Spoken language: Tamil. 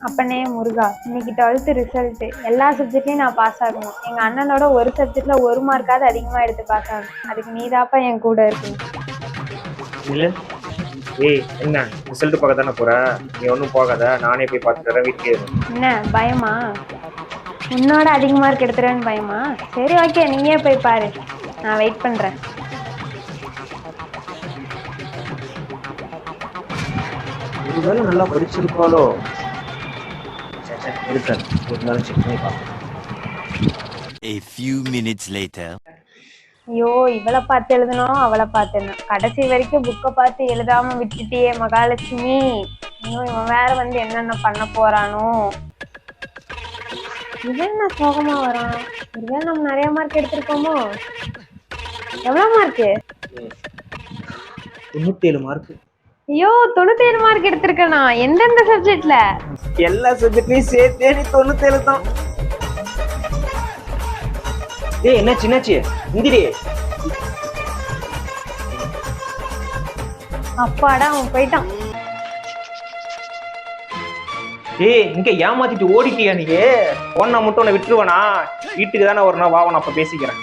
அப்பனே முருகா, இன்னைக்கு 12th ரிசல்ட்டு. எல்லா சப்ஜெக்ட்லயும் நான் பாஸ் ஆகணும். எங்க அண்ணனோட ஒரு சப்ஜெக்ட்ல 1 மார்க்காவது அதிகமா எடுத்து பாஸ் ஆகணும். அதுக்கு நீதாப்பா என் கூட இருக்கணும். இல்ல என்ன ரிசல்ட் பார்க்க தானே போற? நீ ஒன்றும் போகாத, நானே போய் பார்த்துட்டு வரேன். வீட்டுக்கே இரு. என்ன பயமா? உன்னோட அதிக மார்க் எடுத்துருவேன்னு பயமா? சரி ஓகே, நீயே போய் பாரு. நான் வெயிட் பண்றேன். ஒருவேளை நல்லா படிச்சிருப்பாளோ? இருக்காது, இருந்தாலும் செக் பண்ணி பார்ப்போம். A few minutes later. ஐயோ, இவளை பார்த்து எழுதணும், அவளை பார்த்து எழுதணும். கடைசி வரைக்கும் புக்கை பார்த்து எழுதாம விட்டுட்டியே மகாலட்சுமி. இன்னும் இவன் வேற வந்து என்னென்ன பண்ண போறானோ. இவன் என்ன சோகமா வரான்? ஒருவேளை நம்ம நிறைய மார்க் எடுத்திருக்கோமோ? எவ்வளவு மார்க்கு? 97 மார்க். ஐயோ, 97 மார்க் எடுத்திருக்கேனா? எந்தெந்த சப்ஜெக்ட்ல? எல்லா சப்ஜெக்ட்லயும் சேர்த்தே நீ 97 தான். என்ன சின்னாச்சு இந்திரி? அப்பாடா, அவன் போயிட்டான். இங்க ஏமாத்திட்டு ஓடிட்டியா நீ? ஒன்னா மட்டும் உன்னை விட்டுருவானா? வீட்டுக்கு தானே வரணும், வா, நான் அப்ப பேசிக்கிறேன்.